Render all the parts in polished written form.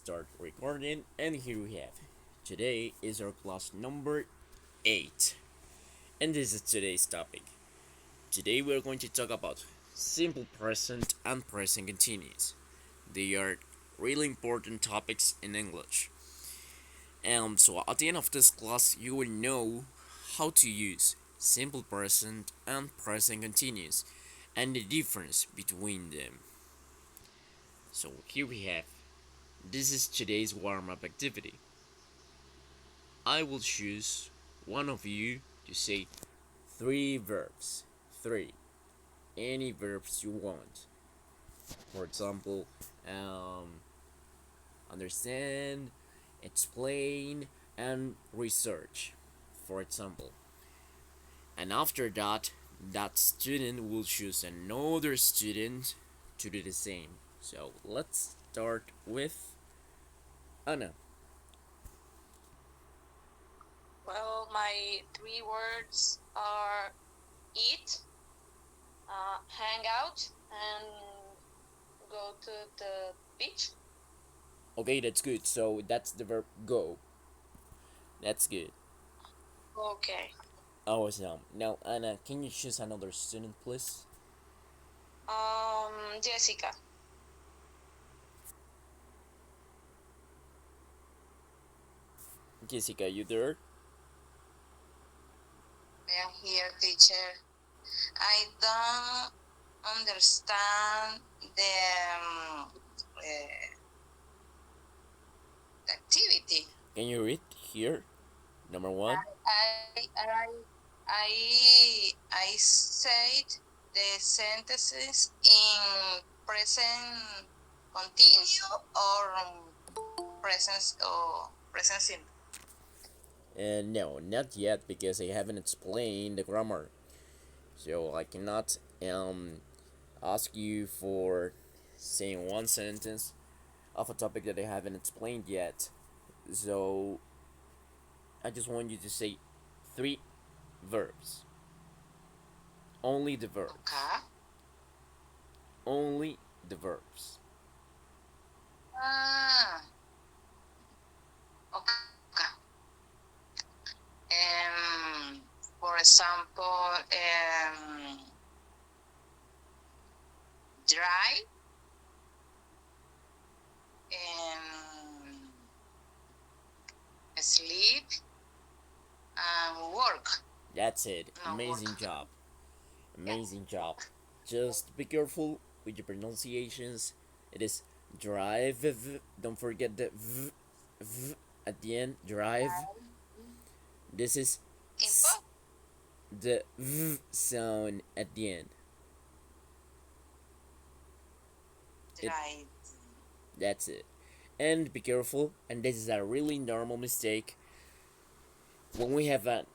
start recording, and here we have. Today is our class number 8, and this is today's topic. Today we are going to talk about simple present and present continuous. They are really important topics in English. So at the end of this class, you will know how to use simple present and present continuous and the difference between them. So here we have. This is today's warm-up activity. I will choose one of you to say 3 verbs. 3. Any verbs you want. For example, understand, explain, and research. For example. And after that, that student will choose another student to do the same. So let's start with Anna. Well, my 3 words are eat, hang out, and go to the beach. Okay, that's good. So that's the verb go. That's good. Okay. Awesome. Now, Anna, can you choose another student, please? Jessica. Jessica, you there? I am here, teacher. I don't understand the activity. Can you read here? Number one. I said the sentences in present continue or present simple. No, not yet because I haven't explained the grammar. So I cannot ask you for saying one sentence of a topic that I haven't explained yet. So I just want you to say 3 verbs. Only the verbs. Okay. Only the verbs. Ah, okay. For example, dry and sleep and work. That's it. No, Amazing work. job. Yeah. Amazing job. Just be careful with your pronunciations. It is drive. Don't forget the v at the end. Drive. This is Info. the v sound at the end. It, Dry. that's it. And be careful. And this is a really normal mistake. When we have a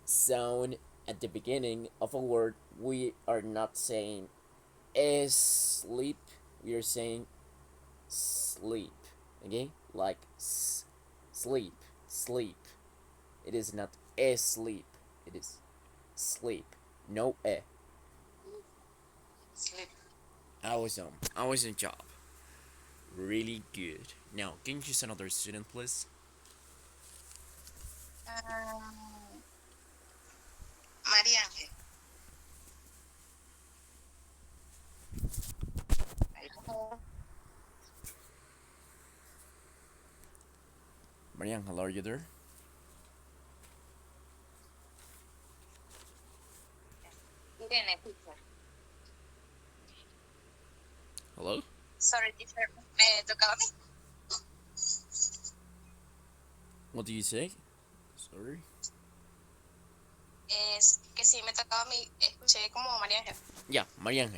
sound at the beginning of a word, we are not saying sleep. We are saying sleep. Okay, like sleep, sleep. It is not sleep. It is sleep. No e. Sleep. Awesome job. Really good. Now, can you choose another student, please? María Ángel. Marian, hello, are you there? Irene, teacher. Hello? Sorry, teacher. Me tocaba a mí. What do you say? Sorry. Es que sí, me tocaba a mí. Escuché como María Ángel. Yeah, Marian.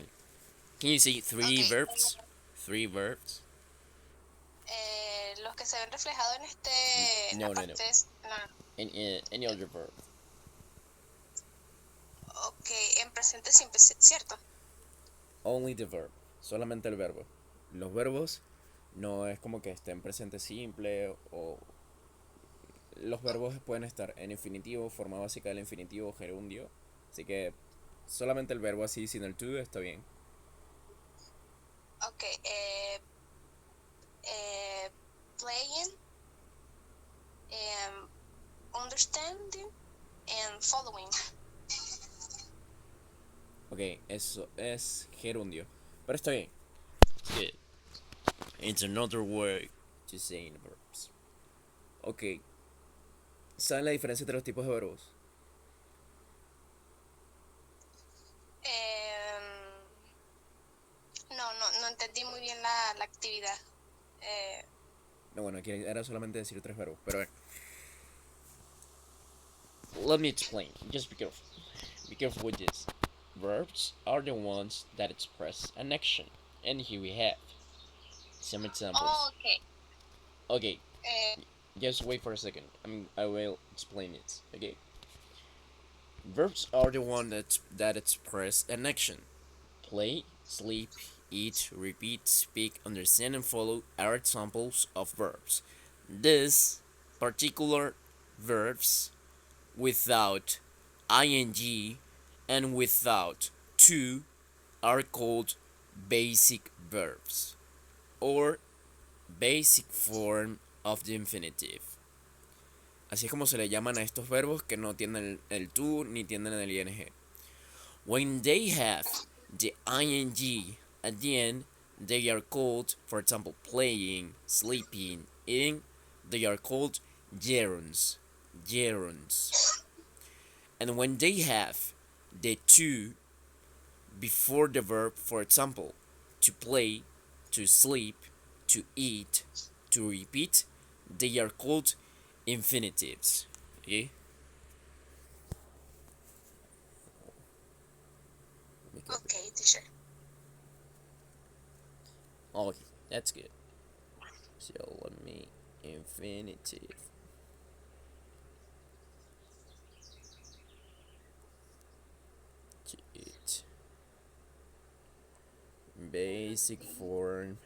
Can you say 3 verbs? 3 verbs? Los que se ven reflejados en No, no, no. parte no. Any other verb. Ok, en presente simple, ¿cierto? Only the verb. Solamente el verbo. Los verbos no es como que esté en presente simple o... Los verbos pueden estar en infinitivo, forma básica del infinitivo, gerundio. Así que solamente el verbo así sin el to está bien. Ok, playing, understanding, and following. Ok, eso es gerundio. Pero está bien. It's good. It's another way to say verbs. Ok. ¿Saben la diferencia entre los tipos de verbos? No entendí muy bien la actividad. No, bueno, aquí era solamente decir tres verbos. Pero a ver. Let me explain. Just be careful. Be careful with this. Verbs are the ones that express an action. And here we have some examples. Oh, okay. Okay, Eh, just wait for a second. I will explain it. Okay. Verbs are the ones that express an action. Play, sleep, eat, repeat, speak, understand, and follow are examples of verbs. These particular verbs without ing and without to are called basic verbs or basic form of the infinitive. Así es como se le llaman a estos verbos que no tienen el to ni tienen el ing. When they have the ing at the end, they are called, for example, playing, sleeping, eating, they are called gerunds. Gerunds. And when they have the to before the verb, for example, to play, to sleep, to eat, to repeat, they are called infinitives. Okay? okay, teacher. Okay, that's good. So let me infinitive. To it. Basic form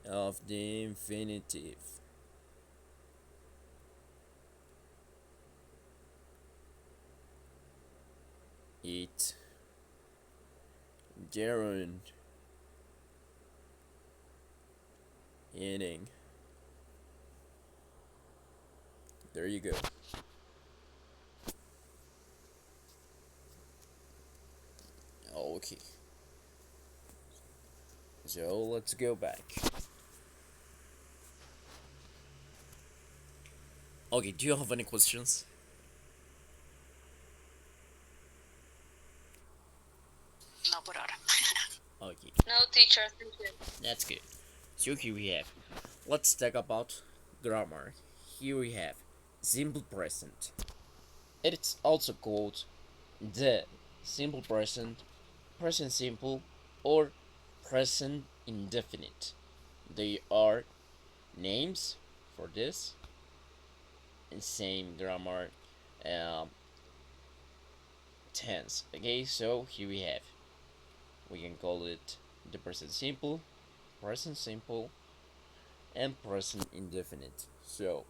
of the infinitive. Eat. Gerund. Eating. There you go. Okay. So let's go back. Okay, do you have any questions? No, por ahora. Okay, No, teacher, thank you. that's good. So here we have. Let's talk about grammar. Here we have simple present. It's also called the simple present, present simple, or present indefinite. They are names for this and same grammar um, tense. Okay, so here we can call it the present simple, and present indefinite. So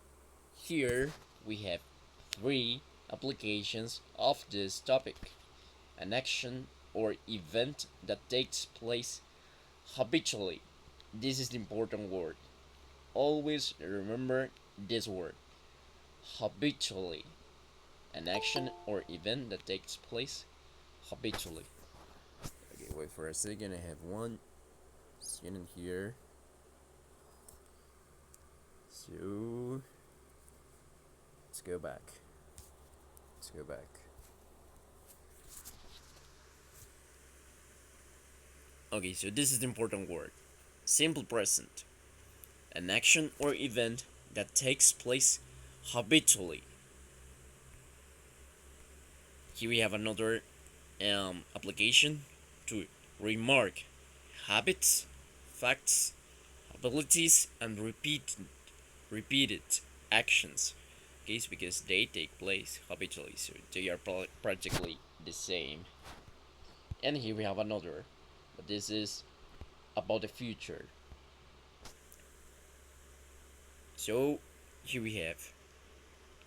here we have three applications of this topic: an action or event that takes place habitually. This is the important word. Always remember this word: habitually. An action or event that takes place habitually. Okay, wait for a second. I have one student here. So let's go back. Okay, so this is the important word: simple present. An action or event that takes place habitually. Here we have another application to remark habits, facts, abilities, and repeated actions. Okay, it's because they take place habitually, so they are practically the same. And here we have another, but this is about the future. So here we have.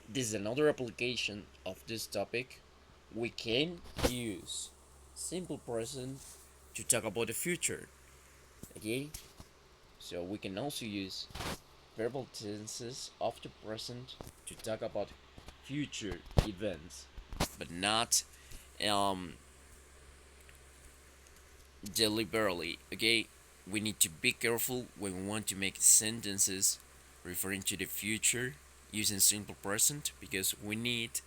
This is another application of this topic. We can use simple present to talk about the future. Okay? So we can also use verbal tenses of the present to talk about future events, but not um, deliberately. Okay, we need to be careful when we want to make sentences referring to the future using simple present because we need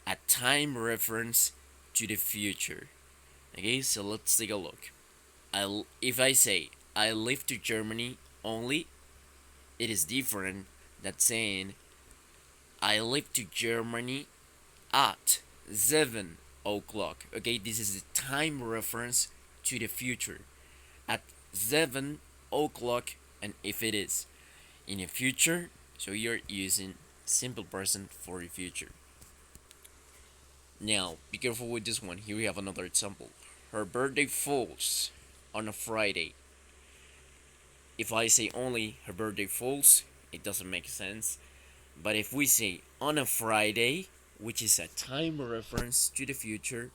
a time reference to the future. Okay, so let's take a look. If I say I live to Germany only, it is different than saying I live to Germany at 7 o'clock. Okay, this is the time reference to the future. At 7 o'clock, and if it is in the future, so you're using simple present for the future. Now, be careful with this one. Here we have another example. Her birthday falls on a Friday. If I say only her birthday falls, it doesn't make sense. But if we say on a Friday, which is a time reference to the future,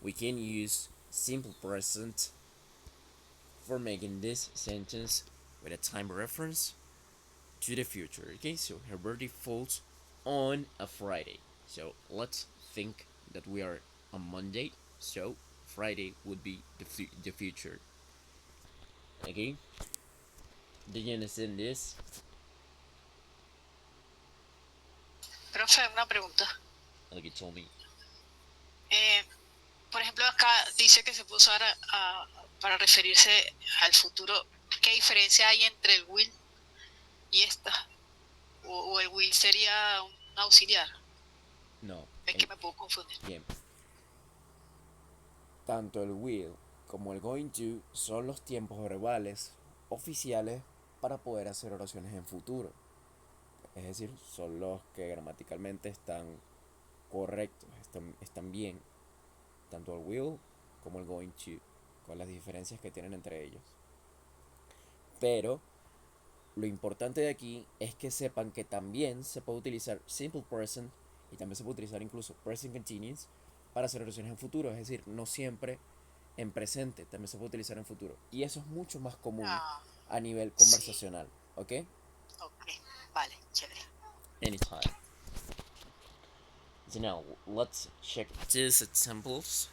we can use simple present for making this sentence with a time reference to the future. Okay, so her birthday falls on a Friday. So let's think that we are on Monday. So Friday would be the future. Okay, do you understand this? Profe, una pregunta. Like you told me. Por ejemplo, acá dice que se puede usar para referirse al futuro. ¿Qué diferencia hay entre el will y esta? ¿O el will sería un auxiliar? No. Es que me puedo confundir. Bien. Tanto el will como el going to son los tiempos verbales oficiales para poder hacer oraciones en futuro. Es decir, son los que gramaticalmente están correctos, están bien. Tanto el will como el going to, con las diferencias que tienen entre ellos. Pero lo importante de aquí es que sepan que también se puede utilizar simple present y también se puede utilizar incluso present continuous para hacer oraciones en futuro. Es decir, no siempre en presente, también se puede utilizar en futuro. Y eso es mucho más común a nivel conversacional. ¿Ok? Ok, vale, chévere. Anytime. So now let's check these examples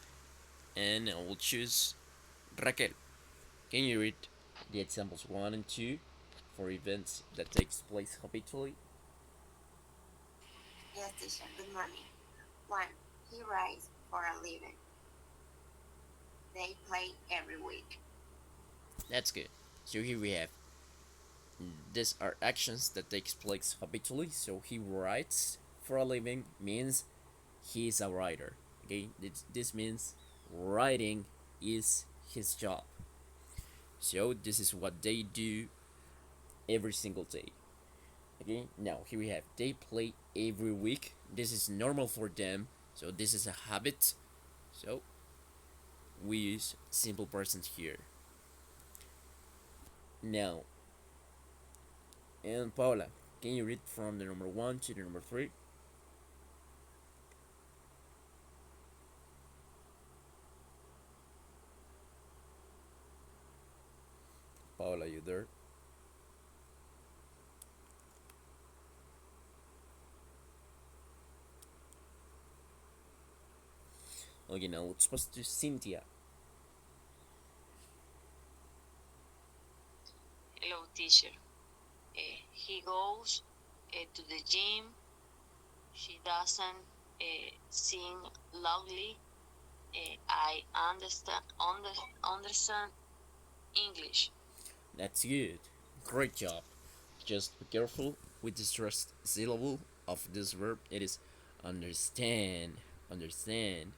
and I will choose Raquel. Can you read the examples 1 and 2 for events that takes place habitually? Yes, teacher. Good morning. 1. He writes for a living. They play every week. That's good. So here we have these are actions that takes place habitually. So he writes for a living means he is a writer. Okay, this means writing is his job. So this is what they do every single day. Okay, now here we have they play every week. This is normal for them. So this is a habit. So we use simple present here. Now, and Paula, can you read from the number 1 to the number 3? Paula, you there? Okay, now let's pass to Cynthia. Hello, teacher. He goes to the gym. She doesn't sing loudly. I understand English. That's good. Great job. Just be careful with the stressed syllable of this verb. It is understand. Understand.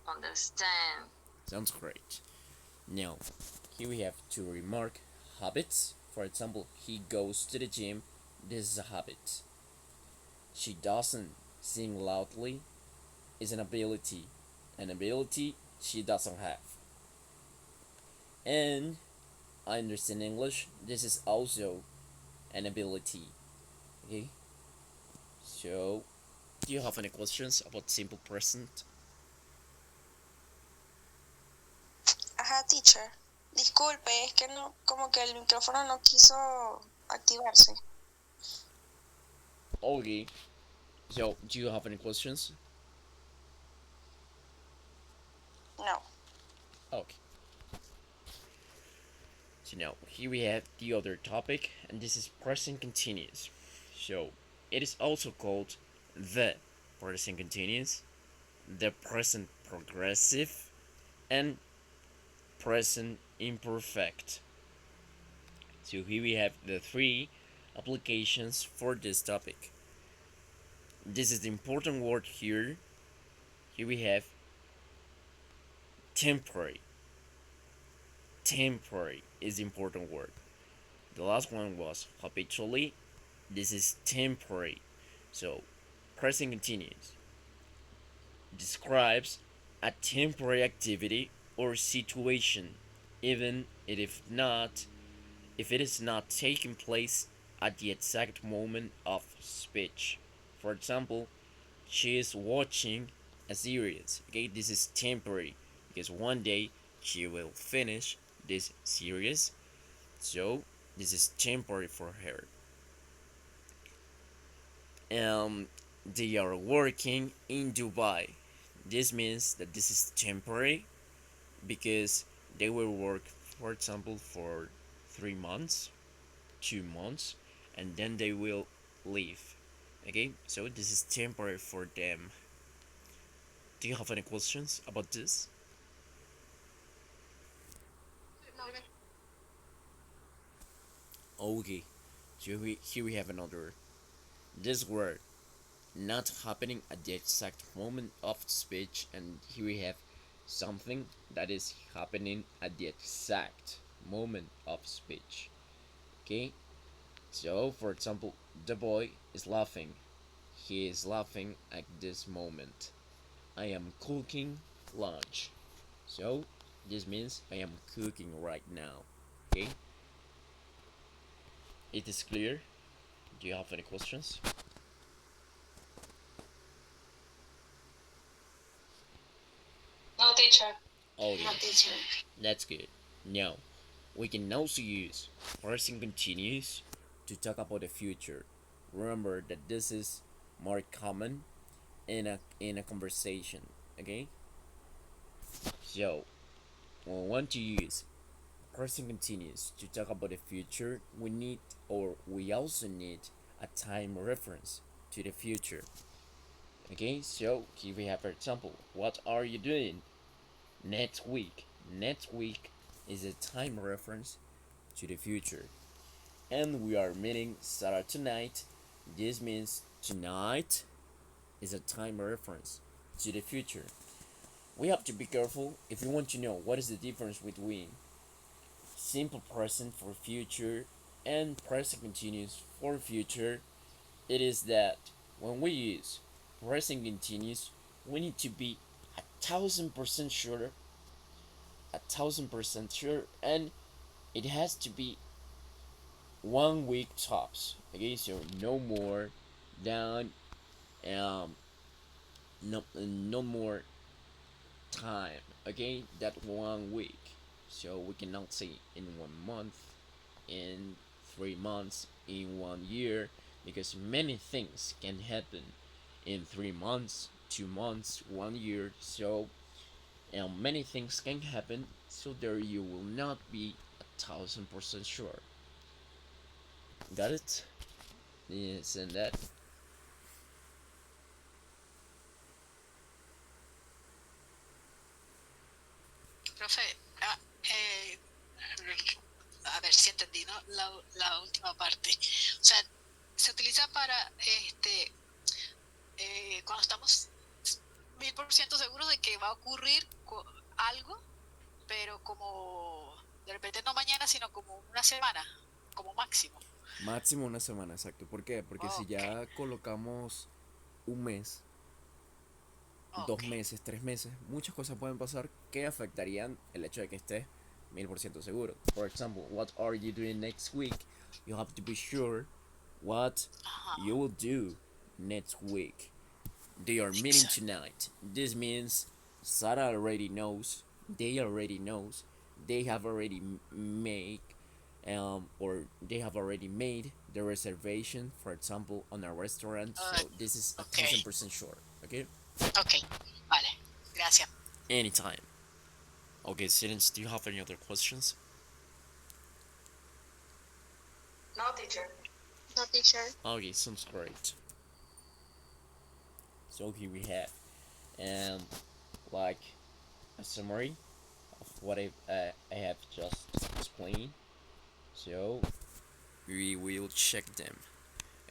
Understand. Sounds great. Now, here we have to remark habits. For example, he goes to the gym. This is a habit. She doesn't sing loudly is an ability. An ability she doesn't have. And I understand English. This is also an ability. Okay? So, do you have any questions about simple present? Ajá, teacher. Disculpe, es que no, como que el micrófono no quiso activarse. Okay. So, do you have any questions? No. Okay. So now here we have the other topic, and this is present continuous. So it is also called the present continuous, the present progressive, and present imperfect. So here we have the three applications for this topic. This is the important word here. Here we have temporary. Temporary is the important word. The last one was habitually. This is temporary. So present continuous describes a temporary activity or situation, even if it is not taking place at the exact moment of speech. For example, she is watching a series. Okay, this is temporary because one day she will finish this series. So this is temporary for her. They are working in Dubai. This means that this is temporary because they will work, for example, for 3 months, 2 months, and then they will leave. Okay, so this is temporary for them. Do you have any questions about this? Okay, so here we have another. This word not happening at the exact moment of speech, and here we have something that is happening at the exact moment of speech. Okay, so for example, the boy is laughing. He is laughing at this moment. I am cooking lunch. So this means I am cooking right now. Okay, it is clear. Do you have any questions? No, teacher. Okay, No, teacher. that's good. Now, we can also use present continuous to talk about the future. Remember that this is more common in a conversation. Okay, so when we want to use present continuous to talk about the future, we also need a time reference to the future. Okay, so here we have, for example, what are you doing next week? Next week is a time reference to the future. And we are meeting Sarah tonight. This means tonight is a time reference to the future. We have to be careful if you want to know what is the difference between simple present for future and present continuous for future. It is that when we use present continuous, we need to be 1,000% sure, 1,000% sure, and it has to be 1 week tops. Okay, so no more than no more time. Okay, that 1 week. So we cannot say in 1 month, in 3 months, in 1 year, because many things can happen in 3 months, 2 months, 1 year. So many things can happen. So there you will not be 1,000% sure. Got it? Yes, and that. Profe, a ver si entendí, ¿no? La última parte. O sea, se utiliza para cuando estamos 1000% seguros de que va a ocurrir algo, pero como de repente no mañana, sino como una semana, como máximo. Máximo una semana, exacto. ¿Por qué? Porque si Ok, ya colocamos un mes, dos ok. meses, 3 meses, muchas cosas pueden pasar que afectarían el hecho de que estés 1000% seguro. For example, what are you doing next week? You have to be sure what you Ajá, will do next week. They are meeting exacto. tonight. This means Sarah already knows. They already knows. They have already made or they have already made the reservation, for example, on a restaurant. So this is a Okay. 1000% sure. Okay, Ok, vale. Gracias. anytime. Okay, students, do you have any other questions? No, teacher. No, teacher. Okay, sounds great. So here we have, like a summary of what I have just explained. So we will check them.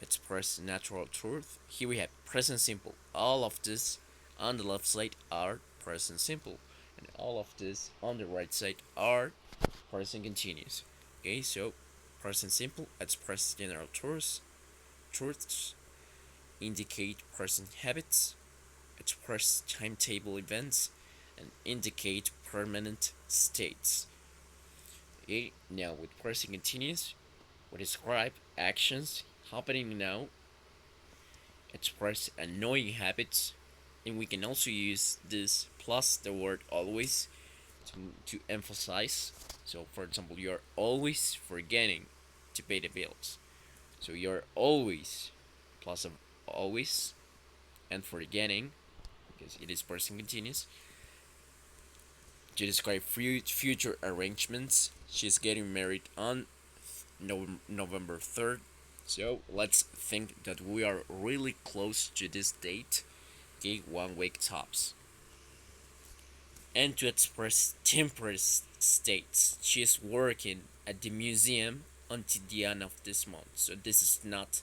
Express natural truth. Here we have present simple. All of this on the left side are present simple, and all of this on the right side are present continuous. Okay, so present simple express general truths, indicate present habits, express timetable events, and indicate permanent states. Okay, now with present continuous, we describe actions happening now, express annoying habits, and we can also use this plus the word always to emphasize. So, for example, you're always forgetting to pay the bills. So, you're always plus of always and forgetting because it is present continuous to describe future arrangements. She's getting married on November 3rd. So let's think that we are really close to this date. Okay, 1 week tops. And to express temporary states, she is working at the museum until the end of this month. So this is not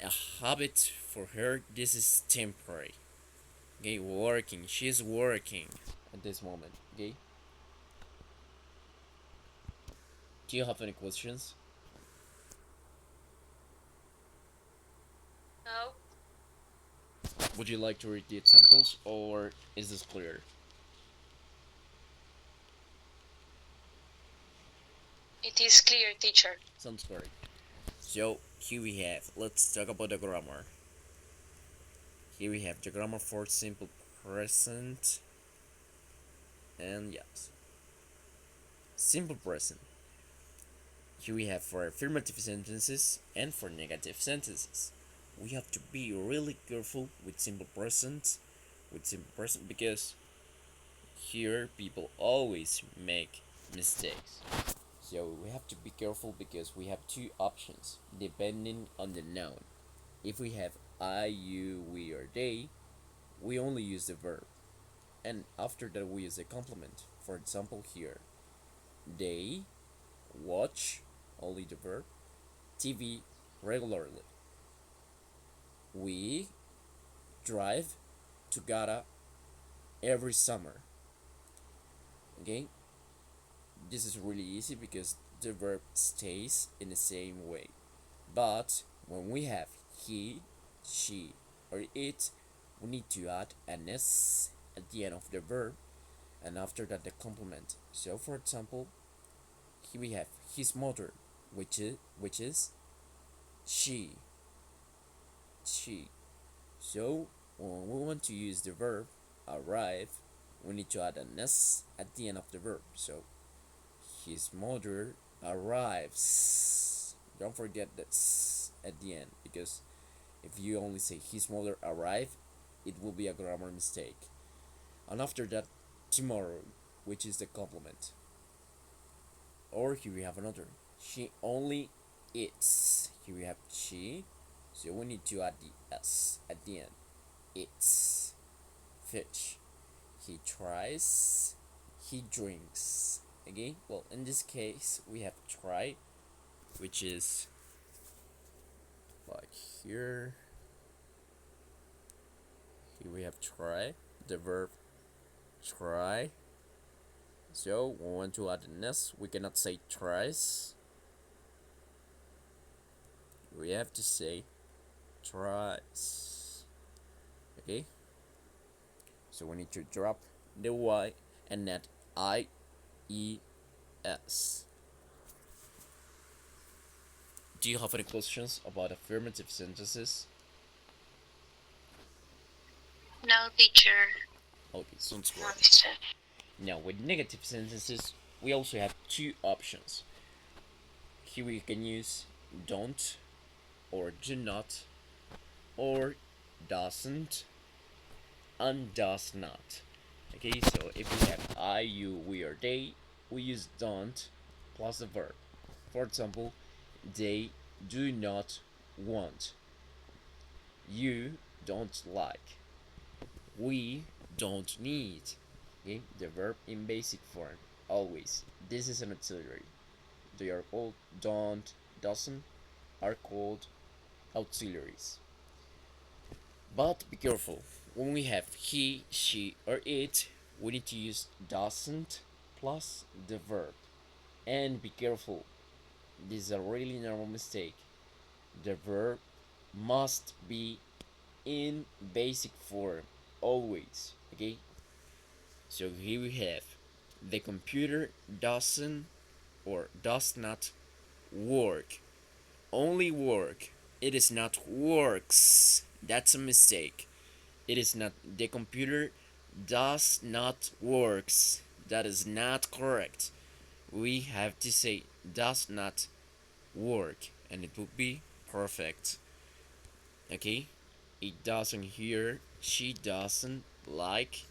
a habit for her, this is temporary. Okay, working. She is working at this moment. Okay. Do you have any questions? No. Would you like to read the examples or is this clear? It is clear, teacher. Sounds correct. So here we have, let's talk about the grammar. Here we have the grammar for simple present and yes. Simple present. Here we have for affirmative sentences and for negative sentences. We have to be really careful with simple present because here people always make mistakes. So we have to be careful because we have two options depending on the noun. If we have I, you, we, or they, we only use the verb. And after that we use the complement. For example here, they watch, only the verb, TV regularly. We drive to Gata every summer. Okay? This is really easy because the verb stays in the same way. But when we have he, she, or it, we need to add an s at the end of the verb and after that the complement. So for example, here we have his mother, which is she. So when we want to use the verb arrive, we need to add an s at the end of the verb. So his mother arrives. Don't forget that s at the end because if you only say his mother arrived, it will be a grammar mistake. And after that, tomorrow, which is the complement. Or here we have another. She only eats. Here we have she. So we need to add the s at the end. Eats fish. He tries. He drinks. Okay, well, in this case, we have try, which is like here. Here we have try, the verb try. So we want to add an s, we cannot say tries. We have to say tries. Okay? So we need to drop the y and add I, E, S. Do you have any questions about affirmative sentences? No, teacher. Okay, sounds No, good. teacher. Now with negative sentences, we also have two options. here we can use don't or do not or doesn't and does not. Okay, so if we have I, you, we, or they, we use don't plus the verb. For example, they do not want. You don't like. We don't need. Okay, the verb in basic form, always. This is an auxiliary. They are called don't, doesn't, are called auxiliaries. But be careful, when we have he, she, or it, we need to use doesn't plus the verb. And be careful, this is a really normal mistake. The verb must be in basic form, always. Okay? So here we have the computer doesn't or does not work. Only work. It is not works. That's a mistake. It is not. The computer does not works. That is not correct. We have to say does not work and it would be perfect. Okay? It doesn't hear. She doesn't like.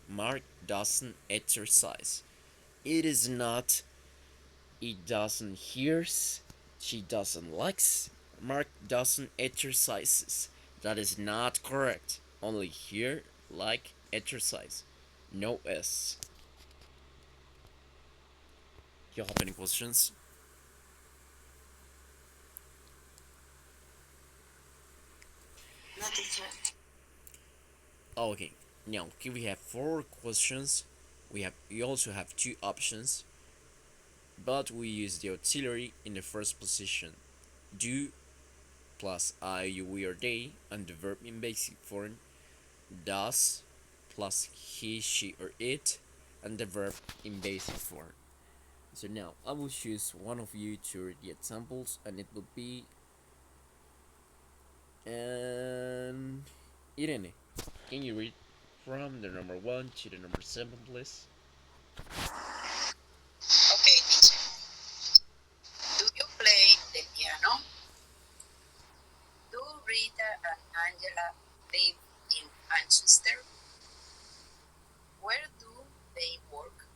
Mark doesn't exercise. It is not. It doesn't hears. She doesn't likes. Mark doesn't exercises. That is not correct. Only hear, like, exercise. No S. You have any questions? No, teacher. Okay. Now here we have 4 questions. We also have 2 options, but we use the auxiliary in the first position. Do plus I, you, we, or they, and the verb in basic form. Does plus he, she, or it, and the verb in basic form. So now I will choose one of you to read the examples, and it will be Irene. Can you read from the number 1 to the number 7, please? Okay, teacher. Do you play the piano? Do Rita and Angela live in Manchester? Where do they work?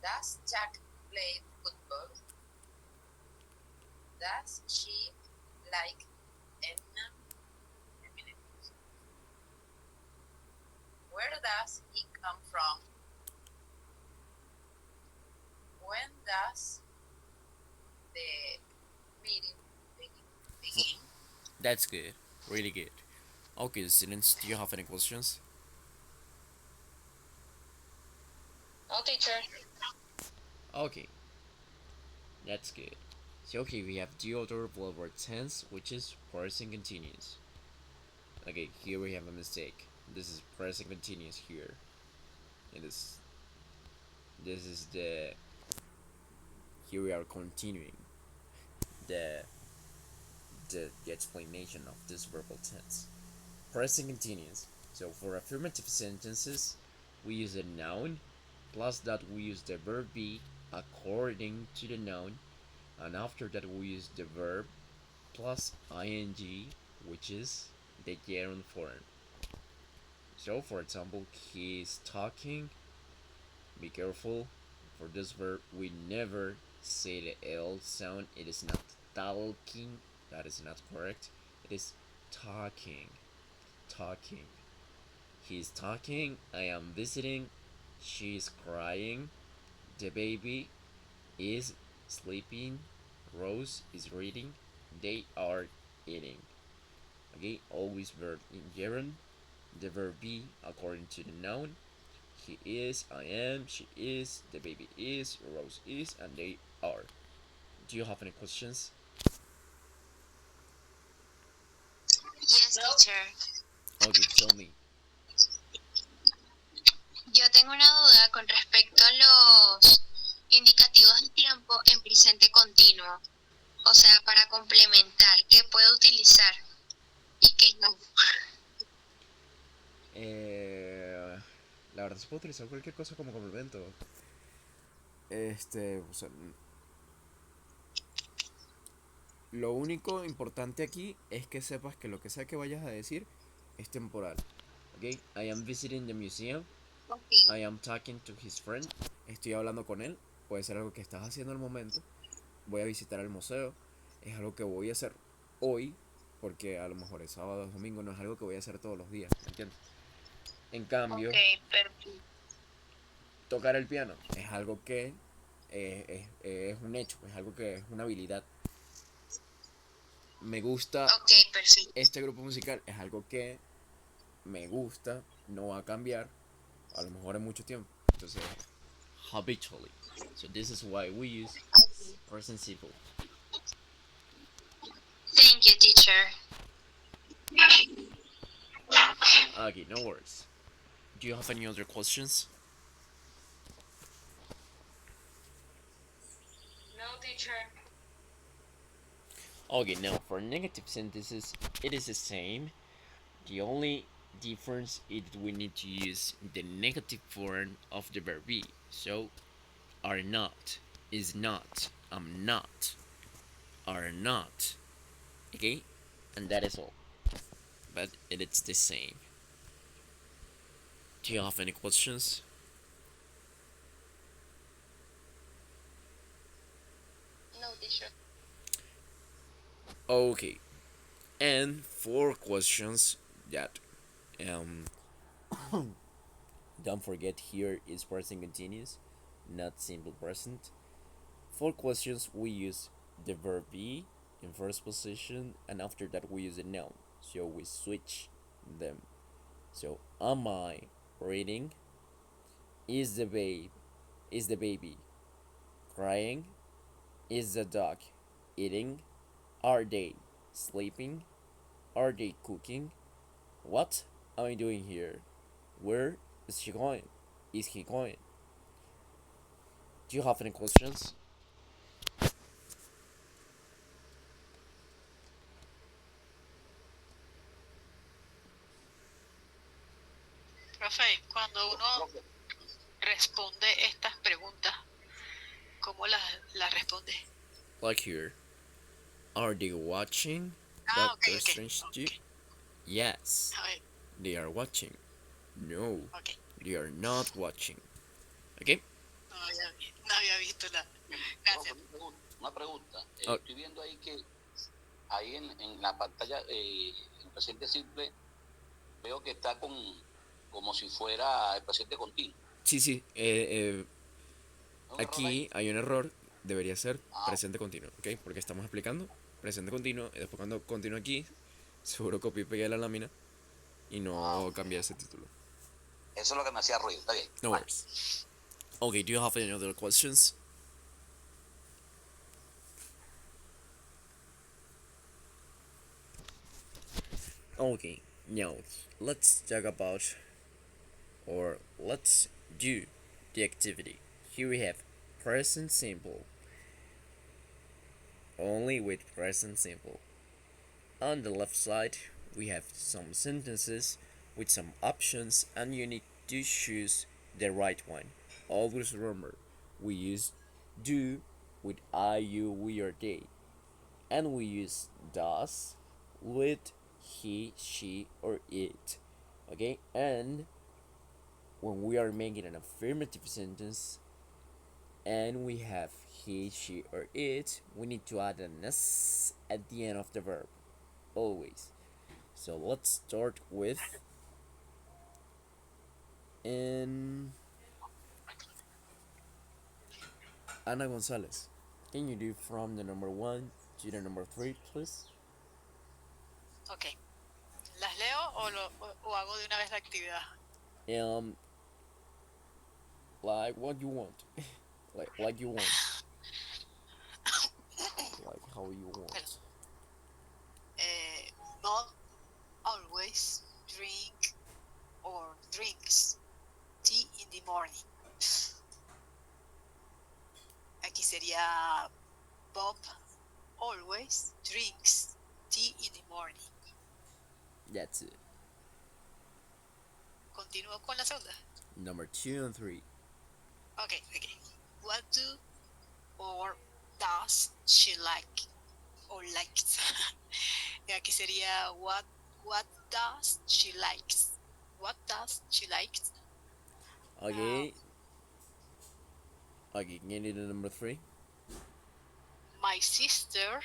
Does Jack play football? Does she like Eminem? Where does he come from? When does the meeting begin? That's good. Really good. Okay, students, do you have any questions? No, teacher. Okay, that's good. So okay, we have the other verb tense, which is present continuous. Okay, here we have a mistake. This is present continuous here. It is. This is the. Here we are continuing the the explanation of this verbal tense. Present continuous. So for affirmative sentences, we use a noun, plus that we use the verb be according to the noun, and after that we use the verb plus ing, which is the gerund form. So for example, he is talking. Be careful. For this verb, we never say the L sound. It is not talking. That is not correct. It is talking. Talking. He is talking. I am visiting. She is crying. The baby is sleeping. Rose is reading. They are eating. Okay, always verb in gerund. The verb be according to the noun. He is, I am, she is, the baby is, Rose is, and they are. Do you have any questions? Yes, No. teacher. Okay, tell me. Yo tengo una duda con respecto a los indicativos de tiempo en presente continuo. O sea, para complementar, ¿qué puedo utilizar y qué no? La verdad se puede utilizar cualquier cosa como complemento. O sea, Lo único importante aquí es que sepas que lo que sea que vayas a decir es temporal. Okay, I am visiting the museum. Ok, I am talking to his friend. Estoy hablando con él. Puede ser algo que estás haciendo al momento. Voy a visitar el museo. Es algo que voy a hacer hoy. Porque a lo mejor es sábado o domingo. No es algo que voy a hacer todos los días. ¿Me entiendes? En cambio, ok, perfecto. tocar el piano es algo que es un hecho. Es algo que es una habilidad. Me gusta Ok, perfecto. este grupo musical. Es algo que me gusta. No va a cambiar. A lo mejor en mucho tiempo. Entonces, habitually. So this is why we use present simple. Thank you, teacher. Okay, no worries. Do you have any other questions? No, teacher. Okay, now for negative sentences, it is the same. The only difference is we need to use the negative form of the verb be. So, are not, is not, am not, are not. Okay? And that is all. But it's the same. Do you have any questions? No, teacher. Okay. And 4 questions that um don't forget here is present continuous, not simple present. 4 questions we use the verb be in first position, and after that we use a noun. So we switch them. So am I reading? Is the baby crying? Is the dog eating? Are they sleeping? Are they cooking? What am I doing here? Where is she going? Is he going? Do you have any questions? Profe, cuando uno responde estas preguntas, ¿cómo las responde? Like here. Are they watching? Ah, That ok, questions you? ok. Yes, A ver, they are watching. No, ok. they are not watching. Okay? No había visto la... Gracias. Una pregunta. Oh. Estoy viendo ahí que ahí en la pantalla, en presente simple, veo que está como si fuera el presente continuo. Sí, sí. ¿Es un error Aquí ahí? hay un error. Debería ser Ah. presente continuo. ¿Ok? Porque estamos explicando presente continuo. Y después cuando continúe aquí, seguro copié y pegué la lámina. Y no cambié ese título. Eso es lo que me hacía ruido. Está bien. No Vale. worries. Okay, do you have any other questions? Okay, now let's talk about, or let's do the activity. Here we have present simple, only with present simple. On the left side, we have some sentences with some options, and you need to choose the right one. Always remember, we use do with I, you, we, or they, and we use does with he, she, or it. Okay, and when we are making an affirmative sentence and we have he, she, or it, we need to add an s at the end of the verb. Always. So let's start with Ana Gonzalez. Can you do from the number 1 to the number 3, please? Ok. ¿Las leo o hago de una vez la actividad? Like what you want. like you want. Like how you want. Not always drink or drinks tea in the morning. Aquí sería Bob always drinks tea in the morning. That's it. Continúo con la segunda. Number 2 and 3. Okay. What do or does she like o likes. Y aquí sería what does she likes? What does she likes? Okay. Okay, can you do the number 3? My sister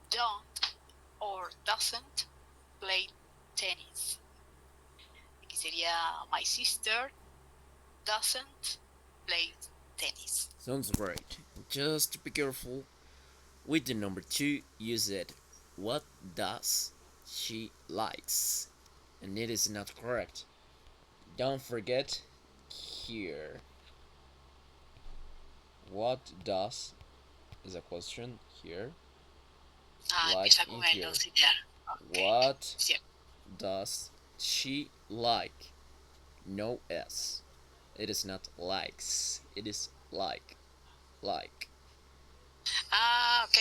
don't or doesn't play tennis. Aquí sería my sister doesn't play tennis. Sounds right. Just be careful with the number 2. You said, what does she likes? And it is not correct. Don't forget here. What does is a question here. Like Empieza in con el here. auxiliar. Okay. What Cierto. does she like? No S. It is not likes. It is like. Like. Ok,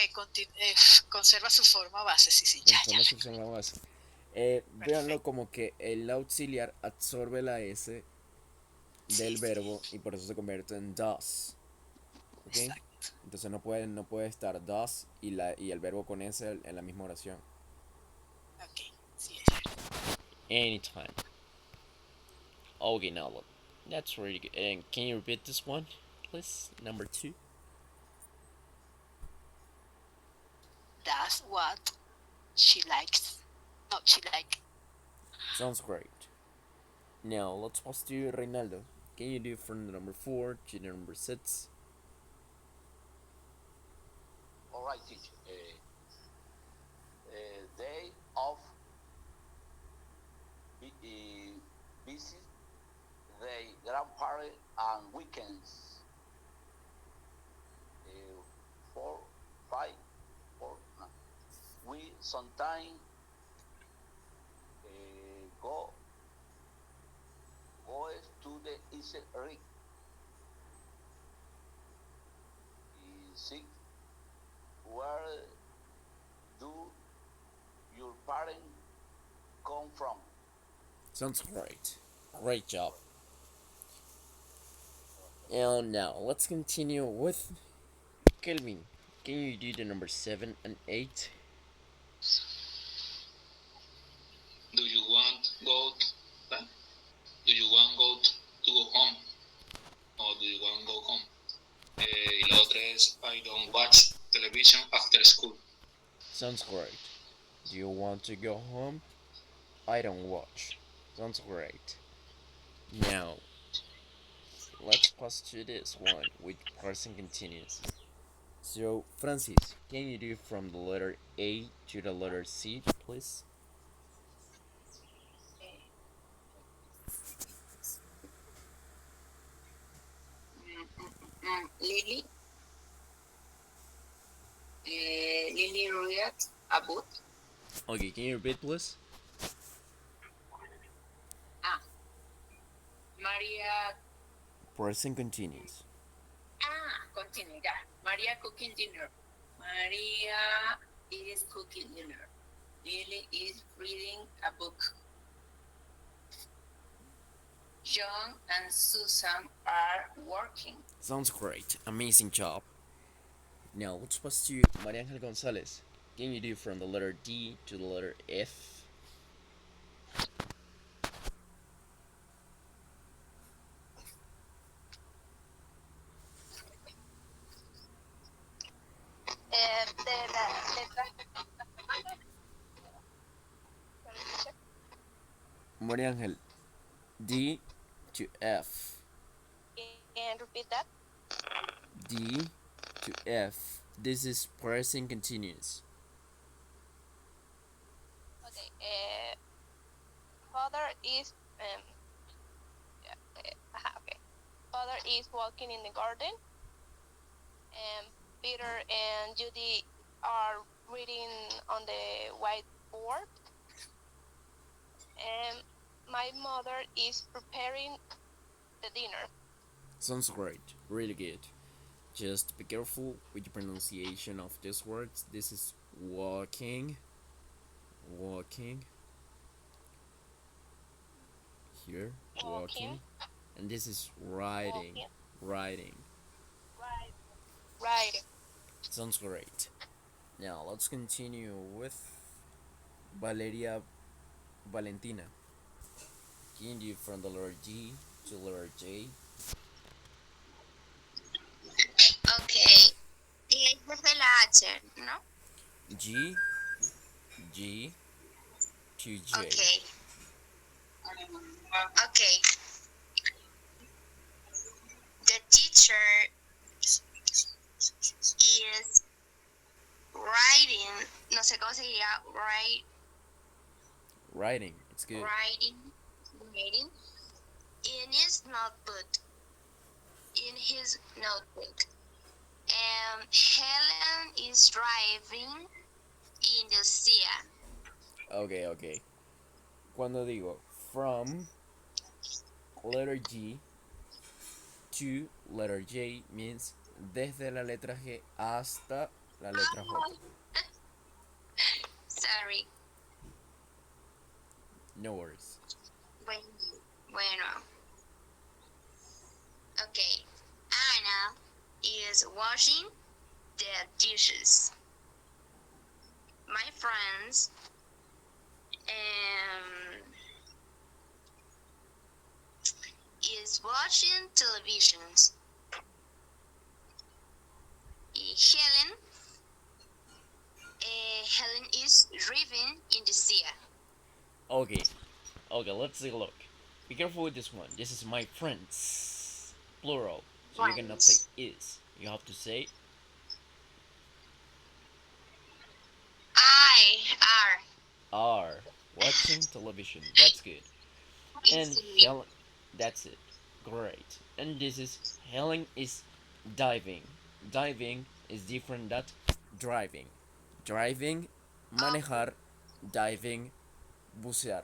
conserva su forma base, sí, ya. Información son la base. Véanlo como que el auxiliar absorbe la S del Sí, verbo y por eso se convierte en does. ¿Ok? exacto. Entonces no puede estar does y el verbo con S en la misma oración. Ok, sí, es cierto. Anytime. Okay, now look. That's really good. And can you repeat this one, please? Number 2. That's what she likes. No, she like. Sounds great. Now let's pass to Reinaldo. Can you do from the number 4 to the number 6? All right, teacher. Day of visit the grandparents and weekends. 4, 5, 4. No. We sometimes go to the Easter egg. 6. Where do your parents come from? Sounds great. Great job. And now let's continue with Kelvin. Can you do the number 7 and 8? Do you want to go home? Or do you want to go home? Y la otra es I don't watch television after school. Sounds great. Do you want to go home? I don't watch. Sounds great. Now, let's pass to this one with present continuous. So, Francis, can you do from the letter A to the letter C, please? Lily. Lily reads a book. Okay, can you repeat, please? Maria. Present continuous. Continue. Yeah. Maria cooking dinner. Maria is cooking dinner. Lily is reading a book. John and Susan are working. Sounds great. Amazing job. Now let's pass to Maria Angel Gonzalez. Can you do from the letter D to the letter F? Maria Angel, D to F. Can repeat that? D to F. This is present continuous. Okay. Father is okay. Father is walking in the garden, and Peter and Judy are reading on the whiteboard, and my mother is preparing the dinner. Sounds great. Really good. Just be careful with the pronunciation of these words. This is walking. Walking. Here. Walking. And this is riding. Riding. Right. Sounds great. Now let's continue with Valeria Valentina. Can you from the letter G to letter J? Ok. Y es desde la H, ¿no? G, G to J. Ok. Ok. The teacher is writing, no sé cómo se diría, Writing. It's good. writing in his notebook. In his notebook. And Helen is driving in the sea. Okay, okay. Cuando digo from letter G to letter J means desde la letra G hasta la letra J. Sorry. No worries. Bueno. Okay. Anna is washing the dishes. My friends is watching televisions. Helen Helen is driving in the sea. Okay, okay, let's take a look. Be careful with this one. This is my friends. Plural. So you cannot say is. You have to say are watching television. That's good. And Helen, that's it. Great. And this is Helen is diving. Diving is different than driving. Driving, manejar, diving, bucear.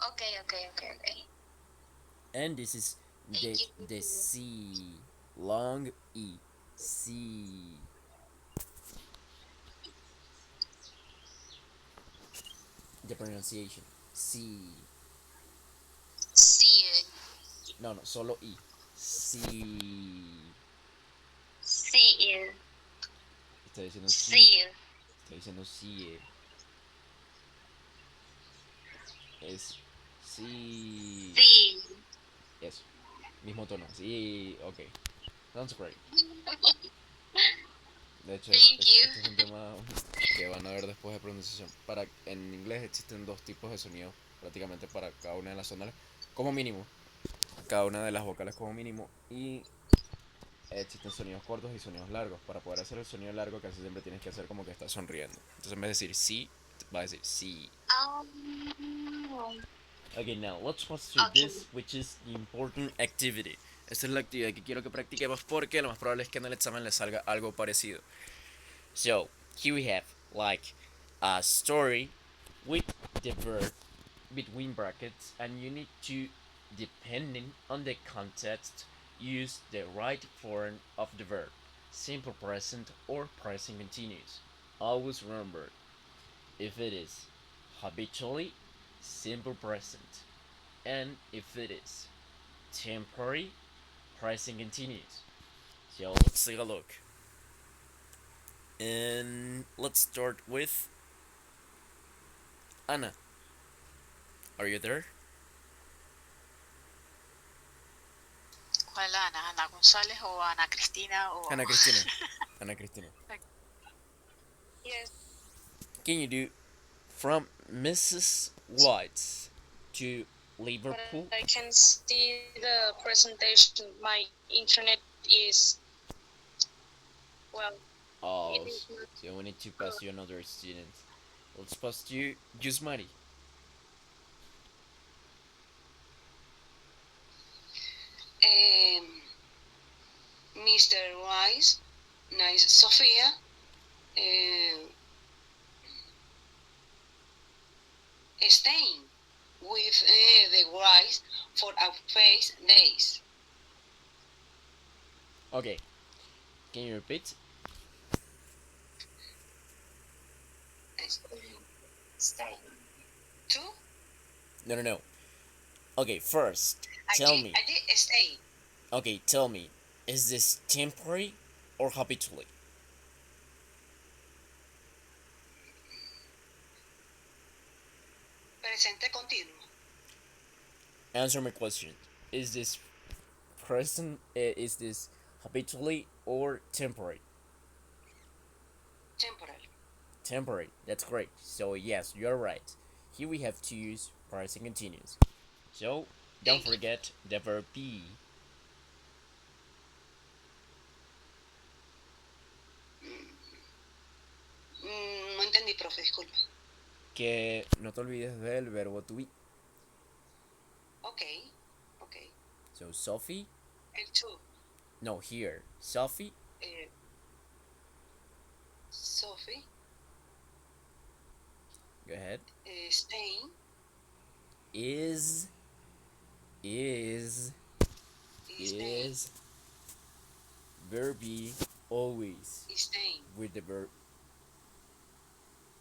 Okay. And this is the sea. Long E. Sea. The pronunciation. Sea. See No, solo I. Sea. you. Está diciendo sí. See you. Está diciendo sí. Es sí. See. Eso. Mismo tono. Sí. Ok. Sounds great. De hecho, Thank you. este es un tema que van a ver después de pronunciación. En inglés existen dos tipos de sonidos prácticamente para cada una de las zonas, como mínimo. Cada una de las vocales como mínimo. Y existen sonidos cortos y sonidos largos. Para poder hacer el sonido largo, casi siempre tienes que hacer como que estás sonriendo. Entonces en vez de decir sí, va a decir sí. Okay, now let's pass to this, which is the important activity. Esta es la actividad que quiero que practiquemos porque lo más probable es que en el examen le salga algo parecido. So, here we have like a story with the verb between brackets, and you need to, depending on the context, use the right form of the verb, simple present or present continuous. Always remember, if it is habitually, simple present, and if it is temporary, present continuous. So let's take a look. And let's start with Anna. Are you there? ¿Cuál Ana? ¿Ana González o Ana Cristina? O... Ana Cristina. Ana Cristina. Yes. Can you do from Mrs. White to Liverpool? But I can see the presentation. My internet is well. Oh, It is not so we need to pass you another student. Let's pass you Jusmari. Mr. Wise, nice Sophia, staying with the Wise for a few days. Okay. Can you repeat? Staying. Two? No. Okay, first, tell me. I did stay. Okay, tell me. Is this temporary or habitually? Presente continuo. Answer my question. Is this present? Is this habitually or temporary? Temporal. Temporary. That's great. So yes, you're right. Here we have to use present continuous. So don't Thank you. forget the verb be. No entendí, profe, disculpe. Que no te olvides del verbo to be. Ok. Ok. So Sophie. El to. No, here. Sophie Eh, Sophie. go ahead. Staying. Is Is staying. is verb be always Is staying. with the verb.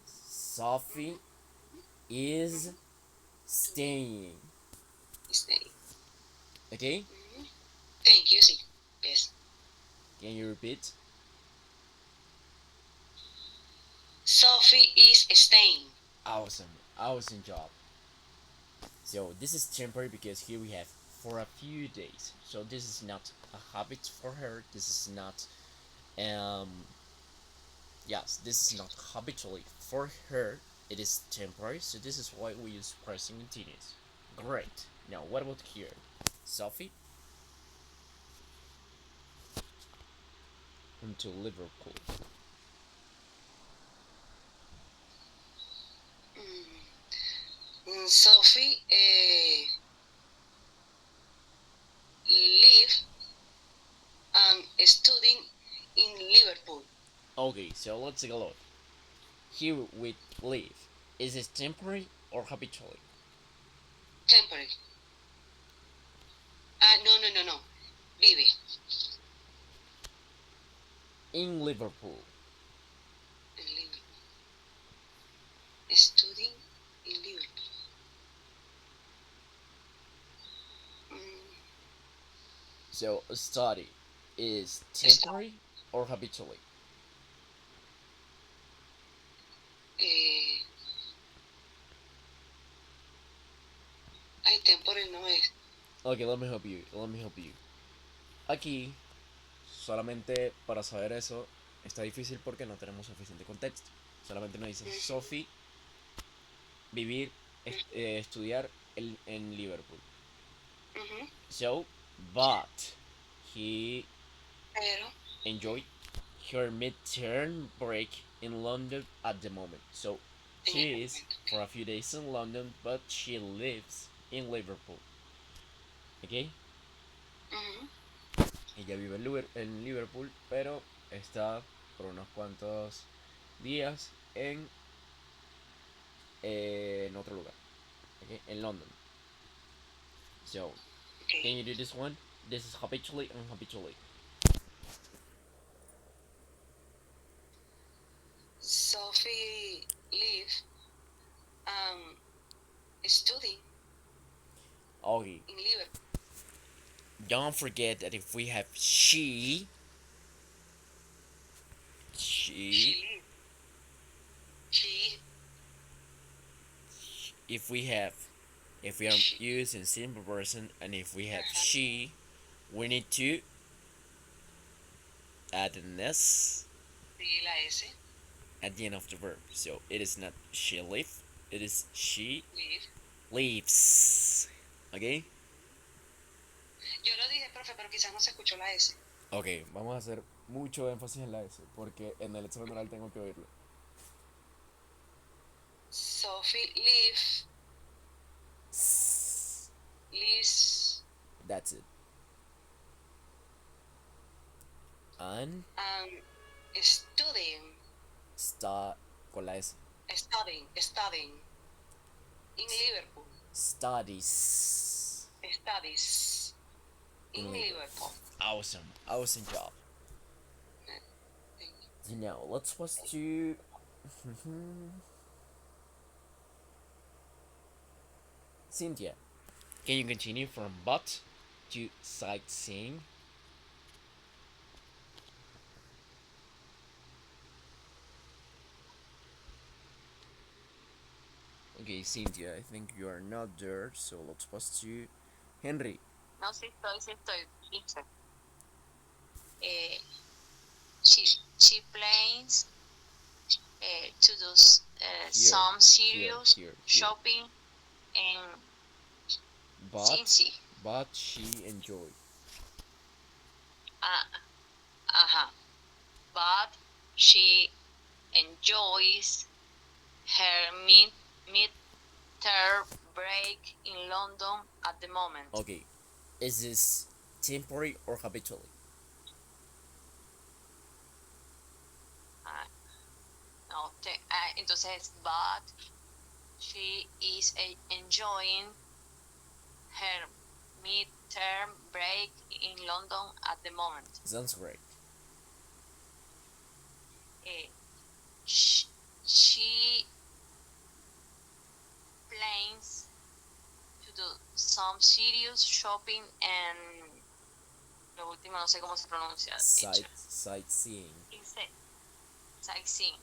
Sophie is staying. Is staying. Okay? Thank you, sí. Yes. Can you repeat? Sophie is staying. Awesome. Awesome job. So this is temporary because here we have for a few days. So this is not a habit for her. This is not yes, this is not habitually for her. It is temporary, so this is why we use present continuous. Great. Now what about here? Sophie went to Liverpool. Sophie live and studying in Liverpool. Okay, so let's take a look. Here with live. Is it temporary or habitually? Temporary. No. Vive. In Liverpool. In Liverpool. Studying in Liverpool. So study is temporary or habitually? Ay, temporary no es. Okay, let me help you. Aquí, solamente para saber eso, está difícil porque no tenemos suficiente contexto. Solamente nos dice Sophie vivir, estudiar en Liverpool. So, but he Pero enjoyed her midterm break in London at the moment. So, she is for a few days in London, but she lives in Liverpool. Okay? Ella vive en Liverpool, pero está por unos cuantos días en otro lugar. Okay? En London. So, can you do this one? This is habitually and habitually. Sophie live studying Okay. in Liverpool. Don't forget that if we have she, She if we are using simple person and if we have she, we need to add an s la S. at the end of the verb. So it is not she live, it is she Live. leaves. Okay? Yo lo dije, profe, pero quizás no se escuchó la S. Ok, vamos a hacer mucho énfasis en la S porque en el examen oral tengo que oírlo. Sophie lives. That's it. And Studying. está con la S. Studying in Liverpool. Studies Studies in Liverpool. Awesome job. Now let's switch to Cynthia. Can you continue from but to sightseeing? Okay, Cynthia, I think you are not there, so let's pass to Henry. No, sí estoy. Dice, eh, she plans to do some serious Here. shopping in But Cincy. she enjoy. Uh, uh-huh. But she enjoys her mid-term break in London at the moment. Okay, is this temporary or habitually? No, entonces, but she is enjoying her mid-term break in London at the moment. Sounds great. She plans to do some serious shopping and lo último no sé cómo se pronuncia. Sightseeing. Sightseeing.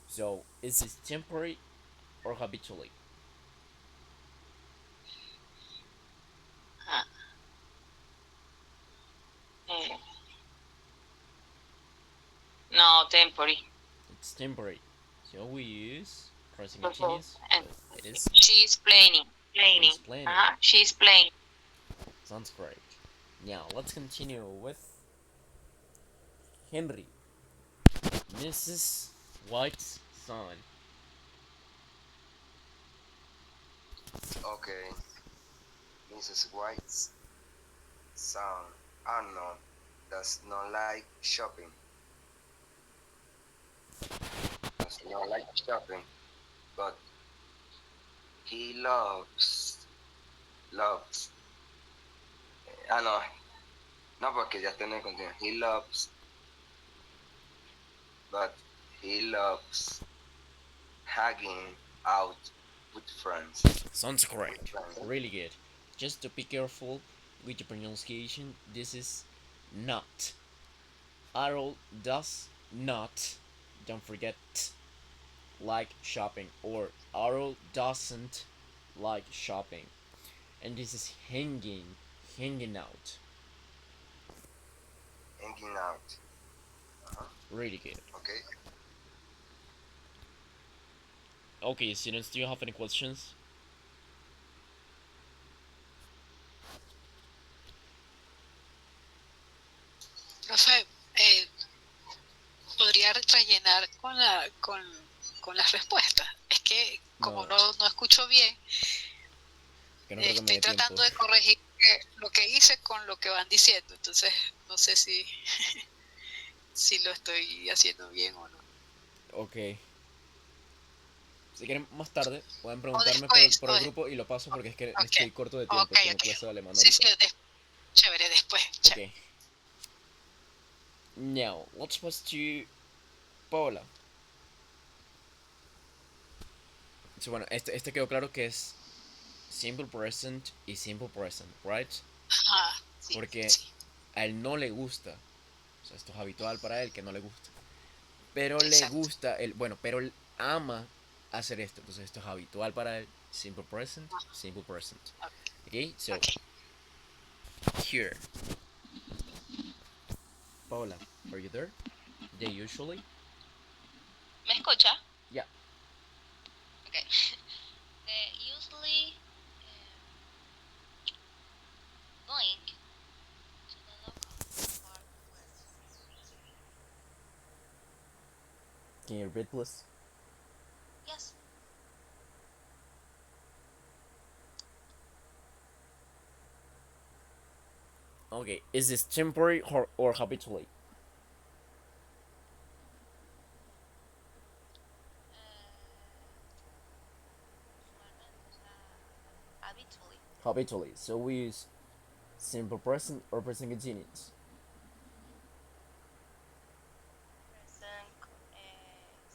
So, is this temporary or habitually? No, temporary. It's temporary. So we use present continuous. And So it is. she's planning. She's planning. She's playing. Sounds great. Now let's continue with Henry. Mrs. White's son. Okay, Mrs. White's son Arnold does not like shopping. Does not like shopping, but he loves. No, no porque ya estoy en el continuo. He loves hanging out with friends. Sounds correct. Really good. Just to be careful with the pronunciation, this is not. Arrow does not, don't forget, like shopping, or Arrow doesn't like shopping. And this is hanging out. Hanging out. Really good. Okay. Okay, students, do you have any questions? Profe, podría rellenar con las respuestas. Es que como no escucho bien, Que no creo que me estoy dé tratando tiempo. de corregir lo que hice con lo que van diciendo. Entonces, no sé si, si lo estoy haciendo bien o no. Ok. Si quieren más tarde, pueden O preguntarme después, por el grupo y lo paso porque es que Ok. estoy corto de tiempo. Ok, Tengo ok. clase de alemán Sí, sí, ahorita. chévere, después. Chévere. Okay. Now, let's pass to Paola. So, bueno, este quedó claro que es simple present y simple present, right? Ajá, sí, Porque sí. a él no le gusta. O sea, esto es habitual para él que no le gusta. Pero le Exacto. gusta, pero él ama hacer esto. Entonces esto es habitual para él. Simple present, simple present. Okay, so Ok. here. Paola, are you there? They usually? ¿Me escucha? Yeah. Okay. They usually going to the local park. Can you repeat, please? Yes. Okay, is this temporary or habitually? Habitually. Habitually. So we use simple present or present continuous. Present.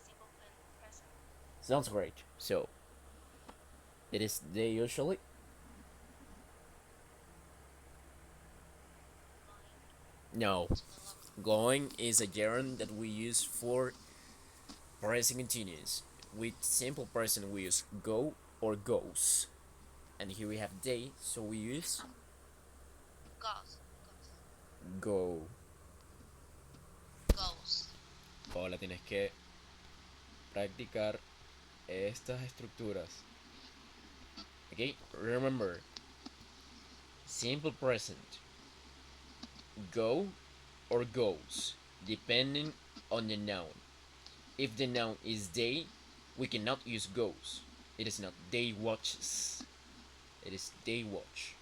Simple present. Sounds great. So it is they usually. No. Going is a gerund that we use for present continuous. with simple present we use go or goes. And here we have they, so we use Goes. go. Goes. Ahora tienes que practicar estas estructuras. Okay, remember, simple present, go or goes, depending on the noun. If the noun is they, we cannot use goes. It is not they watches. It is they watch.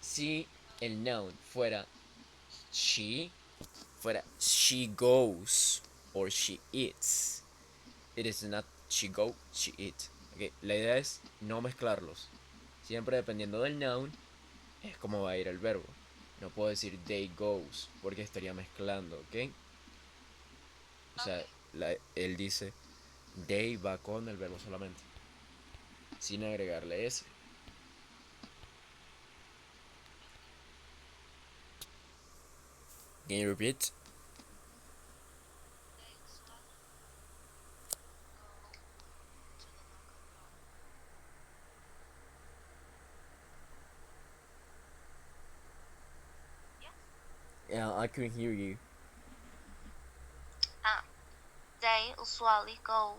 Si el noun fuera she goes or she eats. It is not she go, she eat. Okay, la idea es no mezclarlos. Siempre dependiendo del noun es como va a ir el verbo. No puedo decir they goes porque estaría mezclando, ¿ok? O sea, él dice they va con el verbo solamente, sin agregarle ese. Can you repeat? Yeah, I couldn't hear you. They usually go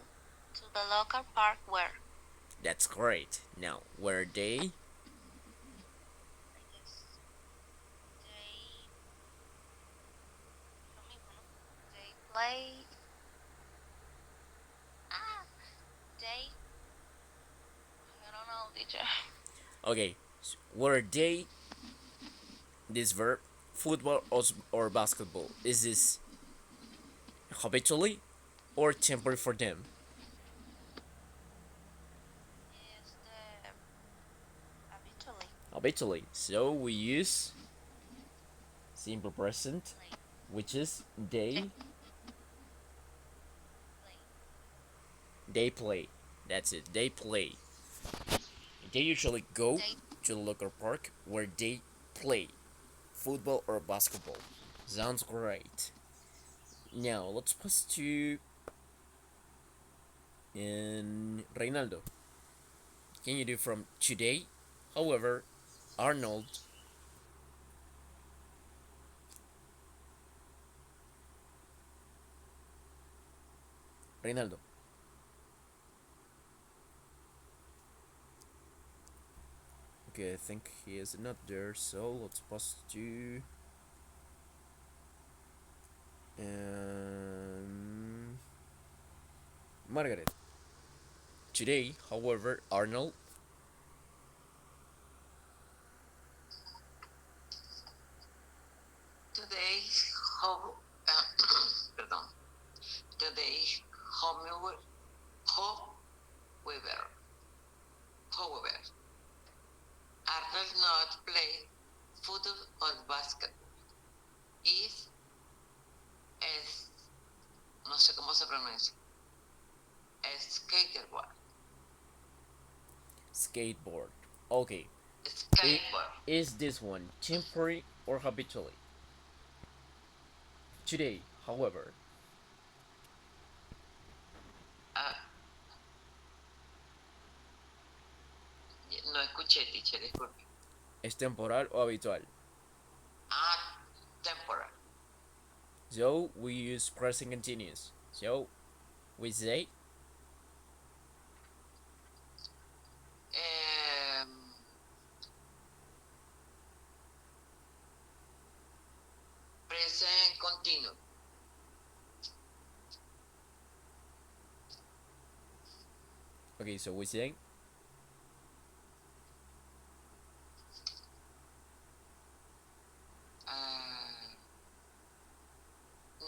to the local park where That's great. Now, where they? I guess they play. They. I don't know, teacher. Okay, so were they, this verb, football or basketball? Is this habitually or temporary for them? Is the habitually Habitually. So we use simple present, which is they. They play. That's it. They play. They usually go to the local park where they play football or basketball. Sounds great. Now let's pass to Reynaldo. Can you do from today? However, Arnold. Reynaldo. Okay, I think he is not there, so let's pass to Margaret. Today, however, Arnold. Today, perdón. Today, however, Arnold not play football or basketball. No sé cómo se pronuncia. Es skateboard. Skateboard. Okay. Skateboard. Is this one temporary or habitually? Today, however. No escuché, teacher, disculpe. ¿Es temporal o habitual? Temporal. So we use present continuous. So we say present continuo. okay, so we say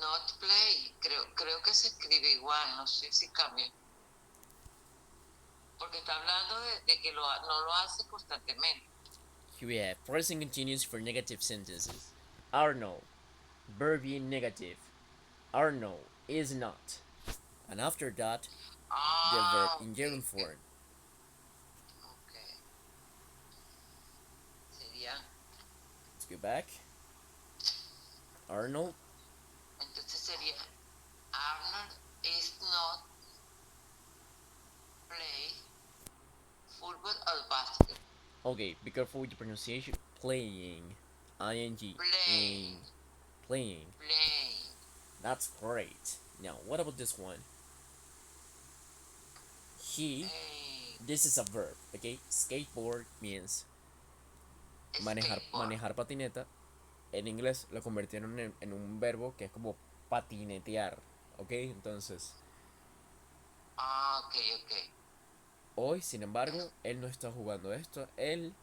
Not play. Creo que se escribe igual, no sé si cambia. Porque está hablando de que no lo hace constantemente. here we have present continuous for negative sentences. Arnold, verb in negative. Arnold is not. And after that, the verb in gerund form. Okay. Sería. Let's go back. Arnold. Entonces sería Arnold is not Okay, be careful with the pronunciation. Playing. ing. Playing. Playing. Playing. That's great. Now, what about this one? He. This is a verb, okay? Skateboard means manejar patineta. En inglés lo convirtieron en un verbo que es como patinetear, ¿ok? Entonces, Ok. hoy, sin embargo, él no está jugando esto, él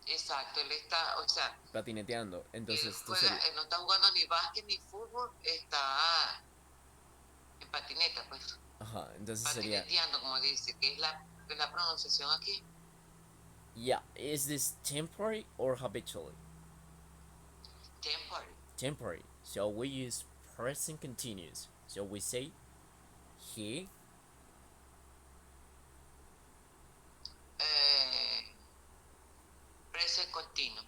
Exacto, él está, o sea, patineteando. Entonces, él esto juega, sería, él no está jugando ni básquet ni fútbol, está en patineta, pues, ajá, entonces sería, patineteando, como dice, que es la pronunciación aquí. yeah, is this temporary or habitually? Temporary. Temporary. So we use present continuous. So we say he Present continuo.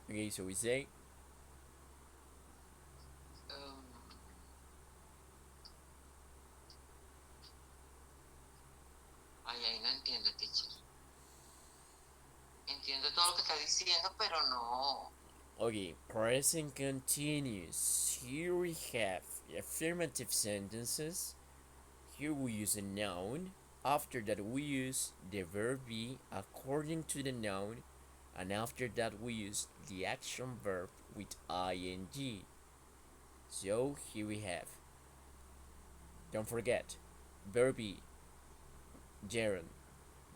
okay, so we say Ahí no entiendo, teacher. Entiendo todo lo que está diciendo, pero no. okay, present continuous. Here we have affirmative sentences. Here we use a noun. After that we use the verb be according to the noun, and after that we use the action verb with ing. So here we have, don't forget, verb be, gerund,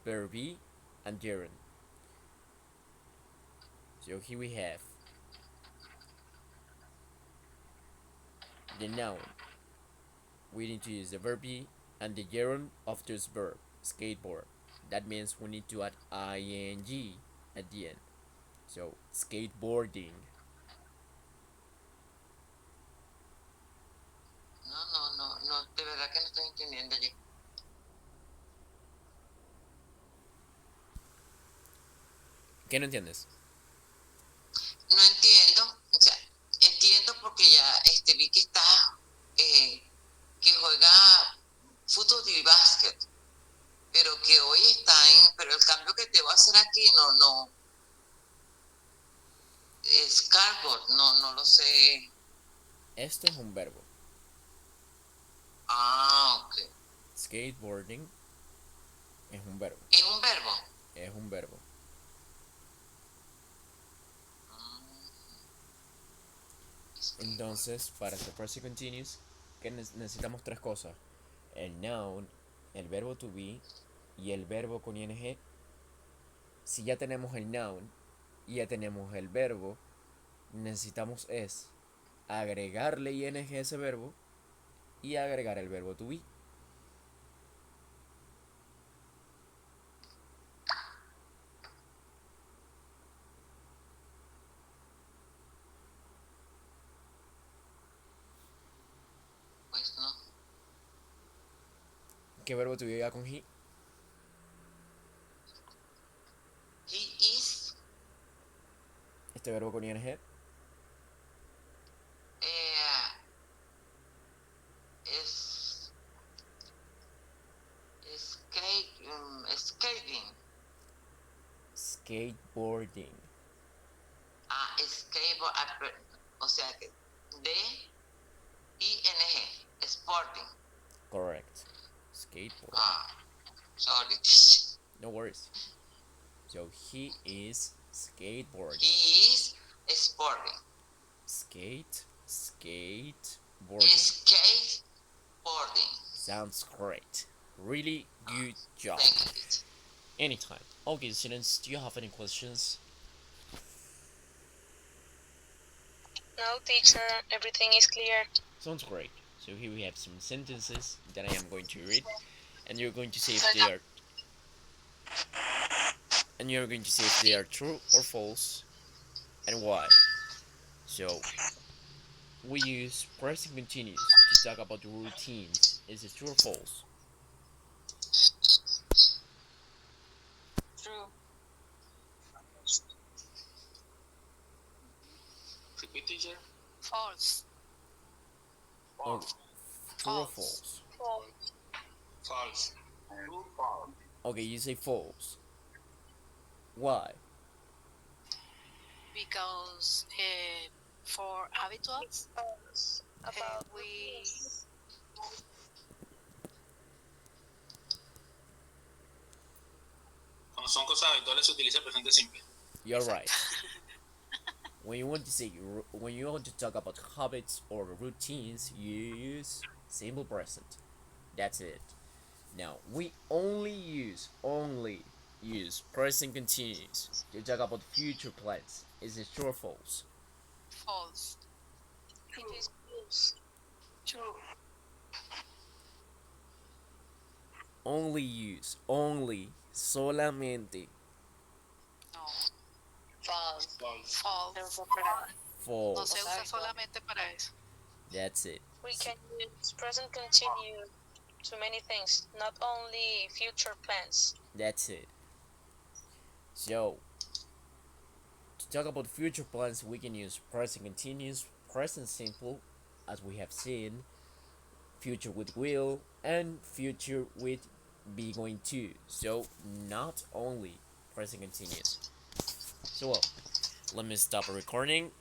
verb be, and gerund. So here we have the noun. We need to use the verb be and the gerund of this verb, skateboard. That means we need to add ing at the end. So skateboarding. No, de verdad que no estoy entendiendo ya. ¿Qué no entiendes? No entiendo, o sea, entiendo porque ya vi que está, que juega fútbol y básquet, pero que hoy pero el cambio que te voy a hacer aquí no, es cardboard, no lo sé. Esto es un verbo. Ok. Skateboarding es un verbo. ¿Es un verbo? Es un verbo. Entonces, para hacer present continuous, que necesitamos tres cosas: el noun, el verbo to be y el verbo con ing. Si ya tenemos el noun y ya tenemos el verbo, necesitamos agregarle ing a ese verbo y agregar el verbo to be. Pues no. ¿Qué verbo to be va con he? He is. Este verbo con ing. Skating. Skateboarding. Skateboard, o sea que D-I-N-G, sporting. Correct. Skateboard. Sorry. No worries. So he is skateboarding. He is sporting. Skateboarding. Skateboarding. Sounds great. Really good job. Thank you. Anytime. Okay, students, do you have any questions? No, teacher, everything is clear. Sounds great. So here we have some sentences that I am going to read, and you're going to say if they are true or false, and why. So we use present continuous to talk about the routines. Is it true or false? True. repeat, teacher? False. Oh, False. true or False. false? False. True, false. Okay, you say false. Why? Because for habituals, About we Cuando son cosas habituales se utiliza el presente simple. You're right. When you want to say, when you want to talk about habits or routines, you use simple present. That's it. Now we only use present continuous to talk about future plans. Is it true or false? false. it is false. True. Only, solamente, No. False. False. False. No false. se usa solamente para eso. That's it. We can use present continuous to many things, not only future plans. That's it. So, to talk about future plans, we can use present continuous, present simple, as we have seen, future with will, and future with be going to. So, not only present continuous. So, well, let me stop recording